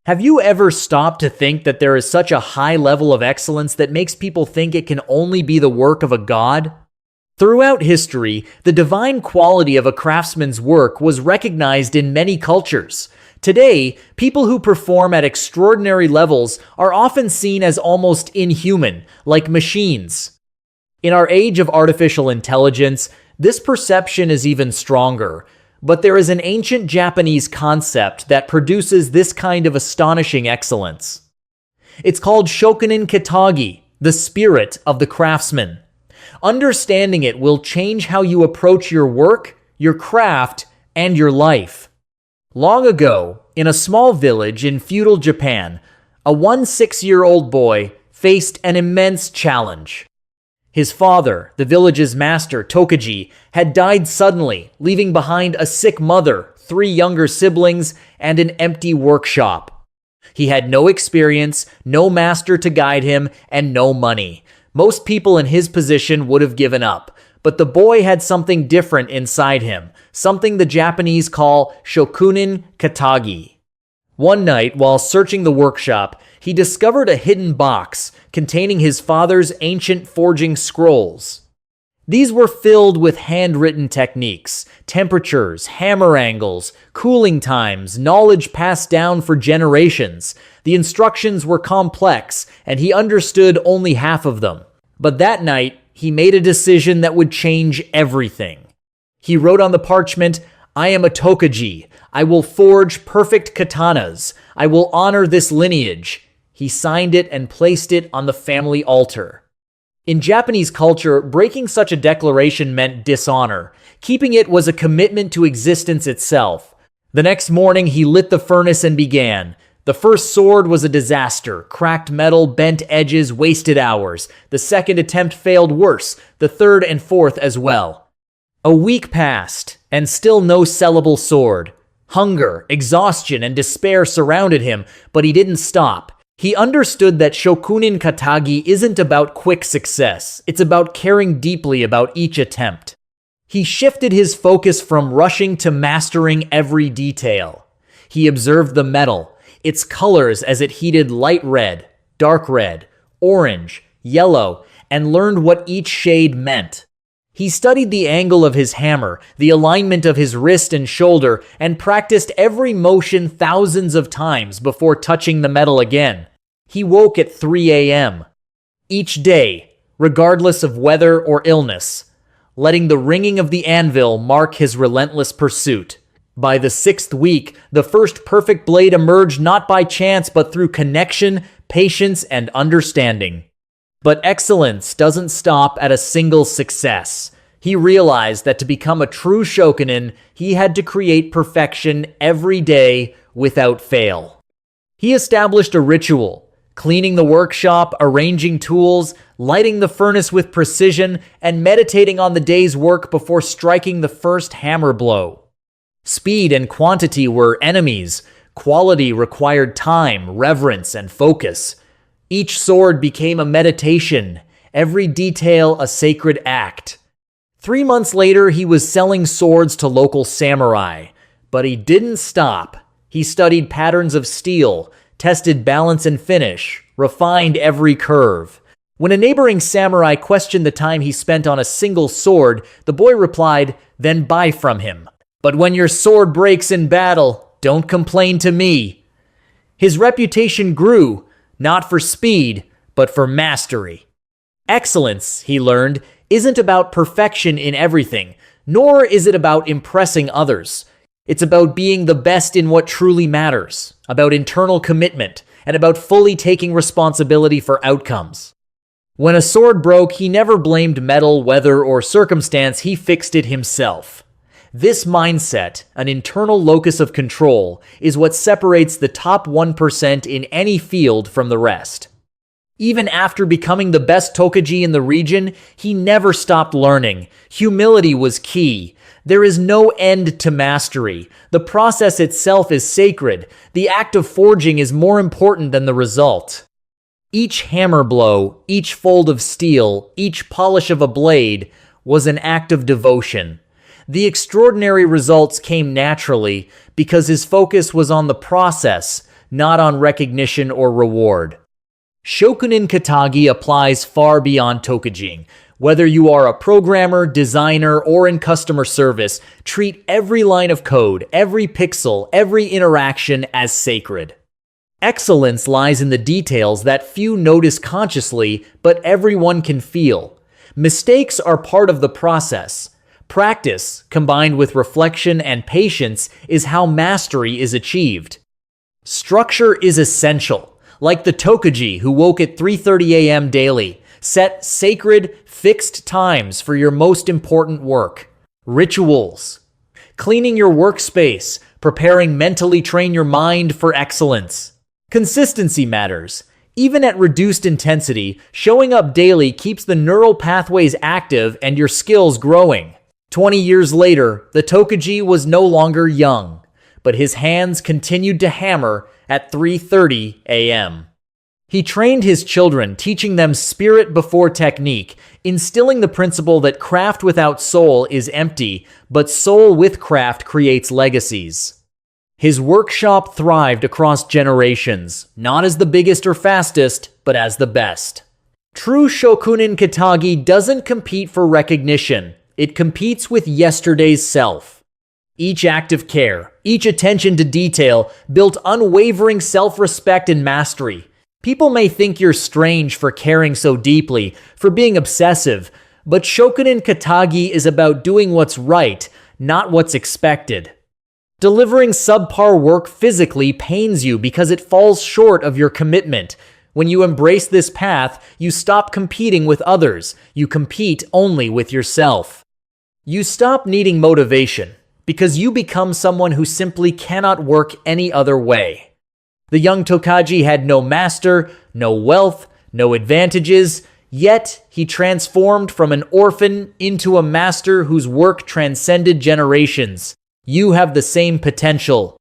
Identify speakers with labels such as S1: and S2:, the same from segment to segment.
S1: Have you ever stopped to think that there is such a high level of excellence that makes people think it can only be the work of a god? Throughout history, the divine quality of a craftsman's work was recognized in many cultures. Today, people who perform at extraordinary levels are often seen as almost inhuman, like machines. In our age of artificial intelligence, this perception is even stronger. But there is an ancient Japanese concept that produces this kind of astonishing excellence. It's called Shokunin Katagi, the spirit of the craftsman. Understanding it will change how you approach your work, your craft, and your life. Long ago, in a small village in feudal Japan, a 6-year-old boy faced an immense challenge. His father, the village's master, Tokaji, had died suddenly, leaving behind a sick mother, 3 younger siblings, and an empty workshop. He had no experience, no master to guide him, and no money. Most people in his position would have given up, but the boy had something different inside him, something the Japanese call Shokunin Katagi. One night, while searching the workshop, he discovered a hidden box containing his father's ancient forging scrolls. These were filled with handwritten techniques, temperatures, hammer angles, cooling times, knowledge passed down for generations. The instructions were complex, and he understood only half of them. But that night, he made a decision that would change everything. He wrote on the parchment, "I am a Tokaji. I will forge perfect katanas. I will honor this lineage." He signed it and placed it on the family altar. In Japanese culture, breaking such a declaration meant dishonor. Keeping it was a commitment to existence itself. The next morning, he lit the furnace and began. The first sword was a disaster. Cracked metal, bent edges, wasted hours. The second attempt failed worse. The third and fourth as well. A week passed, and still no sellable sword. Hunger, exhaustion, and despair surrounded him, but he didn't stop. He understood that Shokunin Katagi isn't about quick success. It's about caring deeply about each attempt. He shifted his focus from rushing to mastering every detail. He observed the metal, its colors as it heated light red, dark red, orange, yellow, and learned what each shade meant. He studied the angle of his hammer, the alignment of his wrist and shoulder, and practiced every motion thousands of times before touching the metal again. He woke at 3 a.m. each day, regardless of weather or illness, letting the ringing of the anvil mark his relentless pursuit. By the 6th week, the first perfect blade emerged not by chance but through connection, patience, and understanding. But excellence doesn't stop at a single success. He realized that to become a true shokunin, he had to create perfection every day without fail. He established a ritual, cleaning the workshop, arranging tools, lighting the furnace with precision, and meditating on the day's work before striking the first hammer blow. Speed and quantity were enemies. Quality required time, reverence, and focus. Each sword became a meditation, every detail a sacred act. 3 months later, he was selling swords to local samurai. But he didn't stop. He studied patterns of steel, tested balance and finish, refined every curve. When a neighboring samurai questioned the time he spent on a single sword, the boy replied, "Then buy from him. But when your sword breaks in battle, don't complain to me." His reputation grew, not for speed, but for mastery. Excellence, he learned, isn't about perfection in everything, nor is it about impressing others. It's about being the best in what truly matters, about internal commitment, and about fully taking responsibility for outcomes. When a sword broke, he never blamed metal, weather, or circumstance, he fixed it himself. This mindset, an internal locus of control, is what separates the top 1% in any field from the rest. Even after becoming the best Tokaji in the region, he never stopped learning. Humility was key. There is no end to mastery. The process itself is sacred. The act of forging is more important than the result. Each hammer blow, each fold of steel, each polish of a blade was an act of devotion. The extraordinary results came naturally because his focus was on the process, not on recognition or reward. Shokunin Katagi applies far beyond Tokaji. Whether you are a programmer, designer, or in customer service, treat every line of code, every pixel, every interaction as sacred. Excellence lies in the details that few notice consciously, but everyone can feel. Mistakes are part of the process. Practice, combined with reflection and patience, is how mastery is achieved. Structure is essential. Like the Tokaji who woke at 3:30 a.m. daily, set sacred, fixed times for your most important work. Rituals. Cleaning your workspace, preparing mentally train your mind for excellence. Consistency matters. Even at reduced intensity, showing up daily keeps the neural pathways active and your skills growing. 20 years later, the Tokaji was no longer young, but his hands continued to hammer at 3:30 a.m. He trained his children, teaching them spirit before technique, instilling the principle that craft without soul is empty, but soul with craft creates legacies. His workshop thrived across generations, not as the biggest or fastest, but as the best. True Shokunin Katagi doesn't compete for recognition, it competes with yesterday's self. Each act of care, each attention to detail, built unwavering self-respect and mastery. People may think you're strange for caring so deeply, for being obsessive, but Shokunin Katagi is about doing what's right, not what's expected. Delivering subpar work physically pains you because it falls short of your commitment. When you embrace this path, you stop competing with others. You compete only with yourself. You stop needing motivation because you become someone who simply cannot work any other way. The young Tokaji had no master, no wealth, no advantages, yet he transformed from an orphan into a master whose work transcended generations. You have the same potential.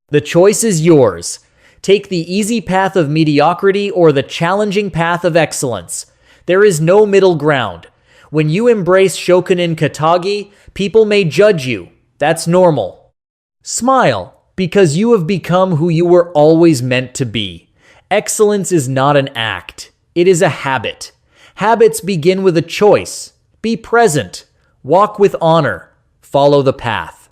S1: The choice is yours. Take the easy path of mediocrity or the challenging path of excellence. There is no middle ground. When you embrace Shokunin Katagi, people may judge you. That's normal. Smile, because you have become who you were always meant to be. Excellence is not an act. It is a habit. Habits begin with a choice. Be present. Walk with honor. Follow the path.